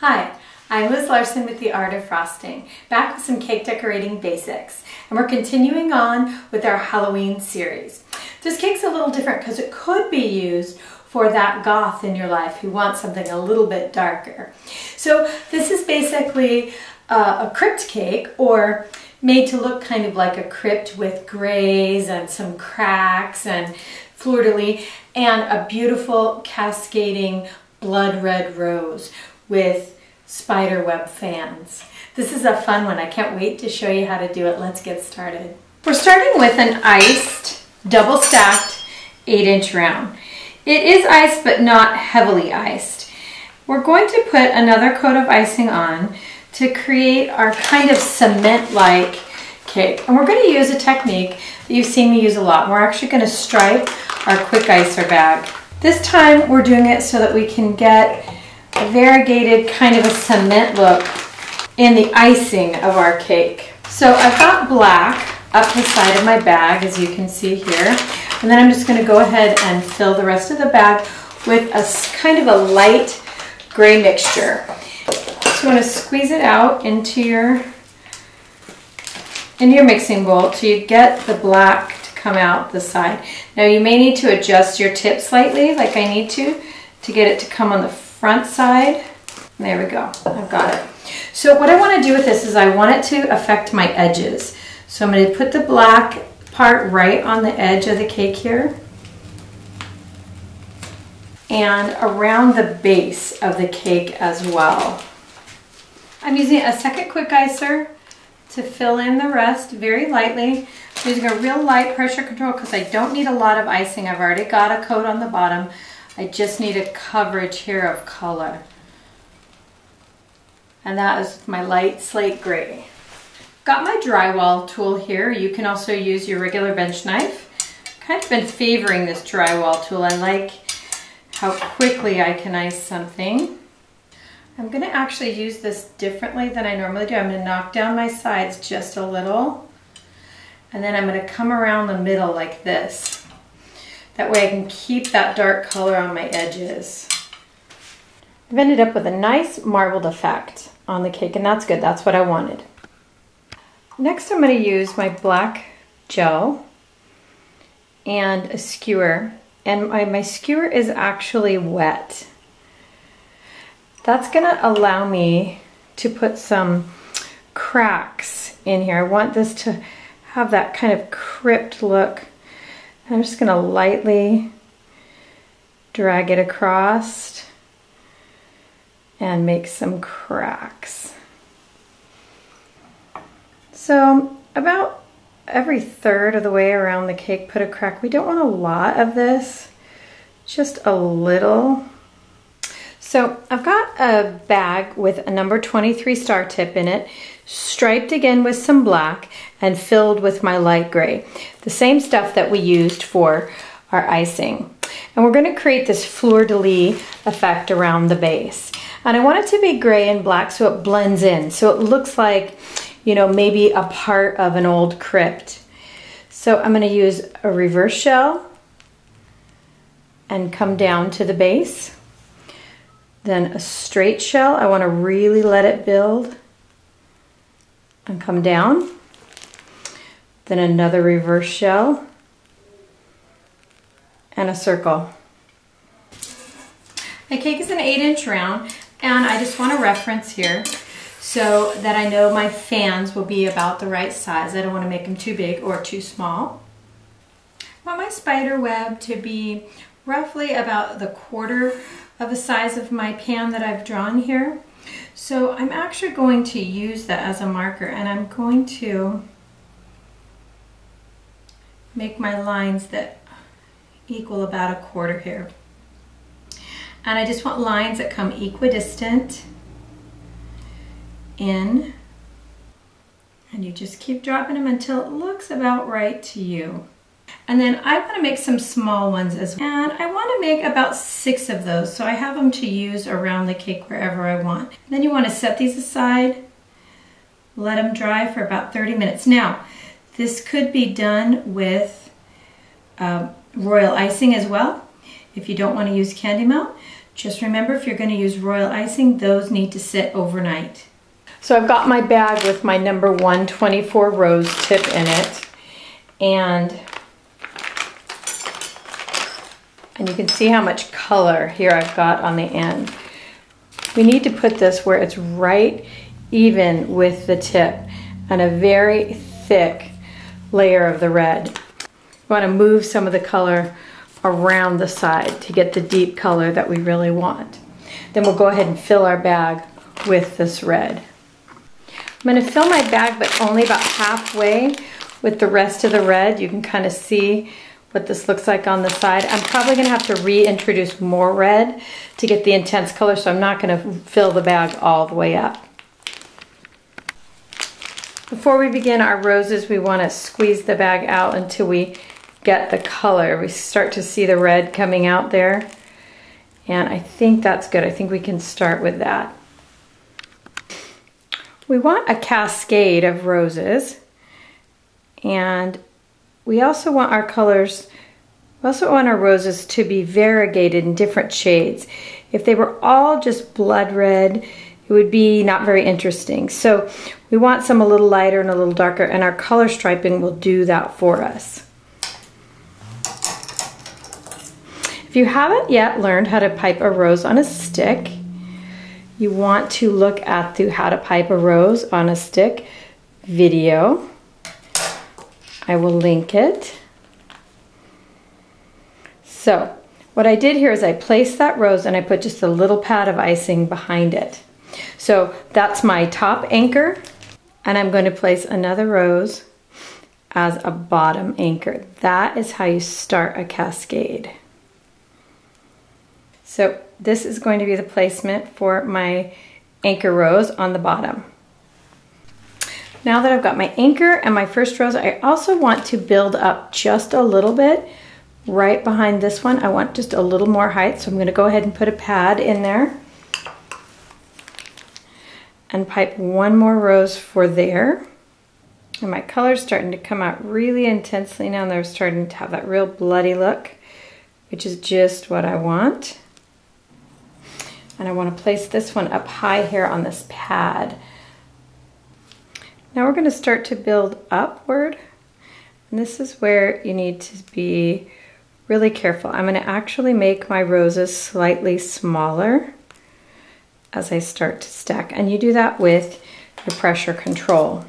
Hi, I'm Liz Larson with The Art of Frosting, back with some cake decorating basics. And we're continuing on with our Halloween series. This cake's a little different because it could be used for that goth in your life who wants something a little bit darker. So this is basically a crypt cake, or made to look kind of like a crypt with grays and some cracks and fleur-de-lis and a beautiful cascading blood red rose with spiderweb fans. This is a fun one. I can't wait to show you how to do it. Let's get started. We're starting with an iced, double stacked 8-inch round. It is iced but not heavily iced. We're going to put another coat of icing on to create our kind of cement-like cake. And we're going to use a technique that you've seen me use a lot. We're actually going to stripe our quick icer bag. This time we're doing it so that we can get a variegated kind of a cement look in the icing of our cake. So I've got black up the side of my bag, as you can see here. And then I'm just going to go ahead and fill the rest of the bag with a kind of a light gray mixture. So you want to squeeze it out into your mixing bowl till you get the black to come out the side. Now you may need to adjust your tip slightly, like I need to get it to come on the front side. There we go, I've got it. So what I want to do with this is I want it to affect my edges. So I'm going to put the black part right on the edge of the cake here and around the base of the cake as well. I'm using a second quick icer to fill in the rest very lightly. I'm using a real light pressure control because I don't need a lot of icing. I've already got a coat on the bottom. I just need a coverage here of color. And that is my light slate gray. Got my drywall tool here. You can also use your regular bench knife. Kind of been favoring this drywall tool. I like how quickly I can ice something. I'm going to actually use this differently than I normally do. I'm going to knock down my sides just a little. And then I'm going to come around the middle like this. That way I can keep that dark color on my edges. I've ended up with a nice marbled effect on the cake, and that's good. That's what I wanted. Next I'm going to use my black gel and a skewer. And my skewer is actually wet. That's going to allow me to put some cracks in here. I want this to have that kind of crypt look. I'm just going to lightly drag it across and make some cracks. So about every third of the way around the cake, put a crack. We don't want a lot of this, just a little. So I've got a bag with a number 23 star tip in it, striped again with some black and filled with my light gray. The same stuff that we used for our icing. And we're going to create this fleur-de-lis effect around the base. And I want it to be gray and black so it blends in. So it looks like, you know, maybe a part of an old crypt. So I'm going to use a reverse shell and come down to the base. Then a straight shell. I want to really let it build and come down. Then another reverse shell and a circle. My cake is an 8-inch round, and I just want to reference here so that I know my fans will be about the right size. I don't want to make them too big or too small. I want my spider web to be roughly about the quarter of the size of my pan that I've drawn here. So I'm actually going to use that as a marker, and I'm going to make my lines that equal about a quarter here. And I just want lines that come equidistant in, and you just keep dropping them until it looks about right to you. And then I want to make some small ones as well. And I want to make about 6 of those, so I have them to use around the cake wherever I want. And then you want to set these aside, let them dry for about 30 minutes. Now, this could be done with royal icing as well. If you don't want to use candy melt, Just remember, if you're going to use royal icing, those need to sit overnight. So I've got my bag with my number 124 rose tip in it, and you can see how much color here I've got on the end. We need to put this where it's right even with the tip and a very thick layer of the red. We want to move some of the color around the side to get the deep color that we really want. Then we'll go ahead and fill our bag with this red. I'm going to fill my bag, but only about halfway with the rest of the red. You can kind of see what this looks like on the side. I'm probably going to have to reintroduce more red to get the intense color, so I'm not going to fill the bag all the way up. Before we begin our roses, we want to squeeze the bag out until we get the color. We start to see the red coming out there, and I think that's good. I think we can start with that. We want a cascade of roses, and we also want our colors, we also want our roses to be variegated in different shades. If they were all just blood red, it would be not very interesting. So we want some a little lighter and a little darker, and our color striping will do that for us. If you haven't yet learned how to pipe a rose on a stick, you want to look at the How to Pipe a Rose on a Stick video. I will link it. So what I did here is I placed that rose and I put just a little pad of icing behind it. So that's my top anchor, and I'm going to place another rose as a bottom anchor. That is how you start a cascade. So this is going to be the placement for my anchor rose on the bottom. Now that I've got my anchor and my first rose, I also want to build up just a little bit right behind this one. I want just a little more height, so I'm going to go ahead and put a pad in there and pipe one more rose for there. And my color's starting to come out really intensely now. They're starting to have that real bloody look, which is just what I want. And I want to place this one up high here on this pad. Now we're going to start to build upward, and this is where you need to be really careful. I'm going to actually make my roses slightly smaller as I start to stack, and you do that with your pressure control.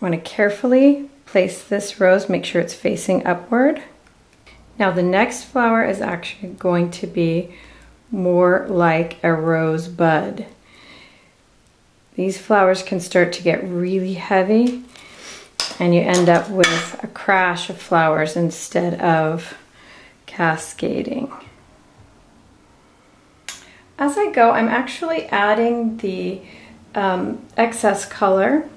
I want to carefully place this rose, make sure it's facing upward. Now the next flower is actually going to be more like a rose bud. These flowers can start to get really heavy, and you end up with a crash of flowers instead of cascading. As I go, I'm actually adding the excess color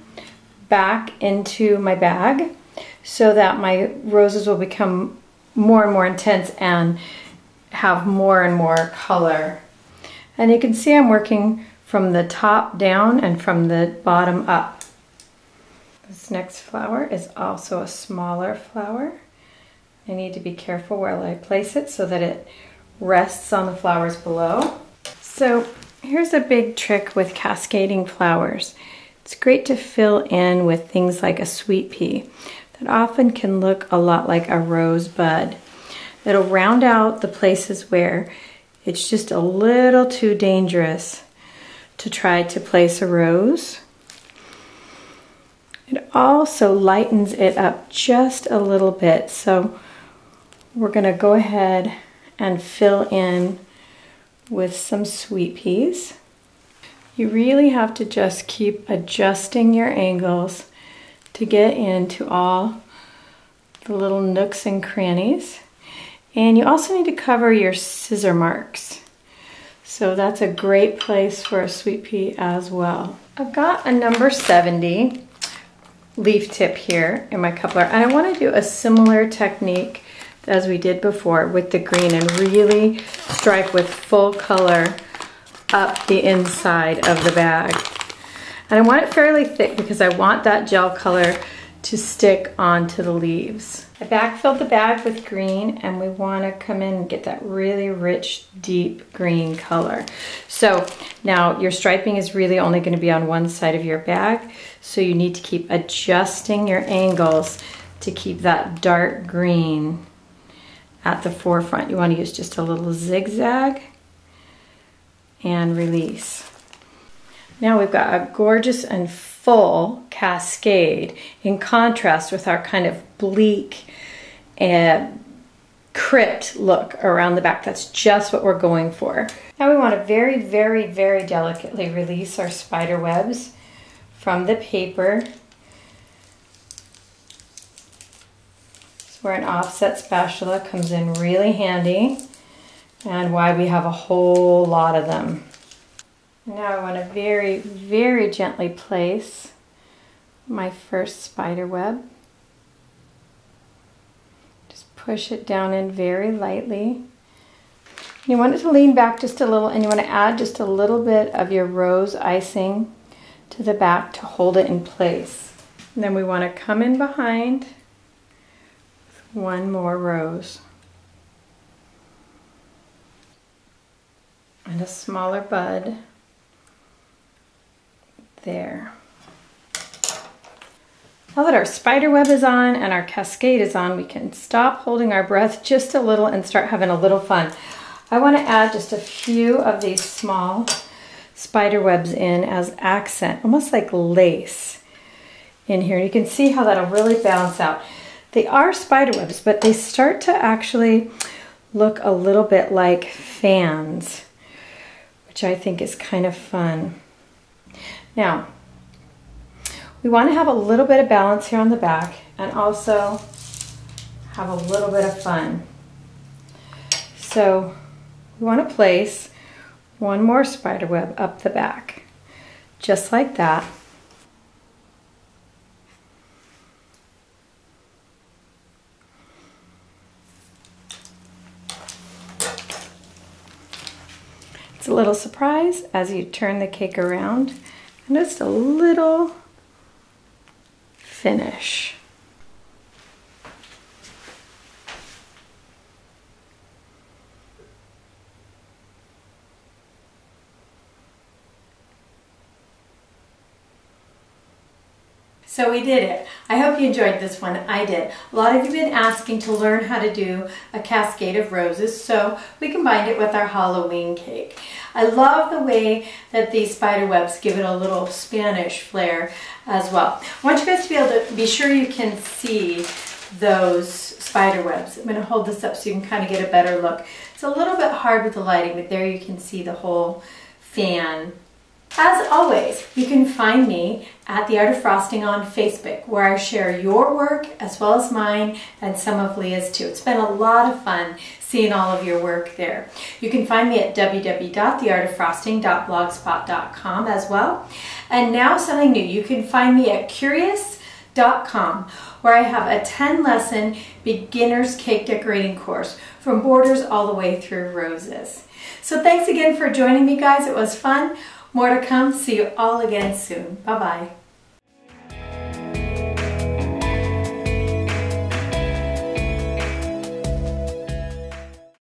back into my bag so that my roses will become more and more intense and have more and more color. And you can see I'm working from the top down and from the bottom up. This next flower is also a smaller flower. I need to be careful where I place it so that it rests on the flowers below. So here's a big trick with cascading flowers. It's great to fill in with things like a sweet pea that often can look a lot like a rose bud. It'll round out the places where it's just a little too dangerous to try to place a rose. It also lightens it up just a little bit. So we're going to go ahead and fill in with some sweet peas. You really have to just keep adjusting your angles to get into all the little nooks and crannies. And you also need to cover your scissor marks. So that's a great place for a sweet pea as well. I've got a number 70 leaf tip here in my coupler, and I want to do a similar technique as we did before with the green and really stripe with full color up the inside of the bag. And I want it fairly thick because I want that gel color to stick onto the leaves. I backfilled the bag with green, and we want to come in and get that really rich, deep green color. So now your striping is really only going to be on one side of your bag, so you need to keep adjusting your angles to keep that dark green at the forefront. You want to use just a little zigzag and release. Now we've got a gorgeous and full cascade in contrast with our kind of bleak and crypt look around the back. That's just what we're going for. Now we want to very, very, very delicately release our spider webs from the paper. That's where an offset spatula comes in really handy, and why we have a whole lot of them. Now I want to very, very gently place my first spider web. Just push it down in very lightly. You want it to lean back just a little, and you want to add just a little bit of your rose icing to the back to hold it in place. And then we want to come in behind with one more rose. And a smaller bud. There. Now that our spider web is on and our cascade is on, we can stop holding our breath just a little and start having a little fun. I want to add just a few of these small spider webs in as accent, almost like lace in here. You can see how that'll really balance out. They are spider webs, but they start to actually look a little bit like fans, which I think is kind of fun. Now, we want to have a little bit of balance here on the back and also have a little bit of fun. So we want to place one more spider web up the back, just like that. It's a little surprise as you turn the cake around. And just a little finish. So we did it. I hope you enjoyed this one. I did. A lot of you have been asking to learn how to do a cascade of roses, so we combined it with our Halloween cake. I love the way that these spider webs give it a little Spanish flair as well. I want you guys to be able to be sure you can see those spider webs. I'm going to hold this up so you can kind of get a better look. It's a little bit hard with the lighting, but there you can see the whole fan. As always, you can find me at The Art of Frosting on Facebook, where I share your work as well as mine and some of Leah's too. It's been a lot of fun seeing all of your work there. You can find me at www.theartoffrosting.blogspot.com as well. And now something new, you can find me at curious.com, where I have a 10-lesson beginner's cake decorating course from borders all the way through roses. So thanks again for joining me, guys. It was fun. More to come. See you all again soon. Bye-bye.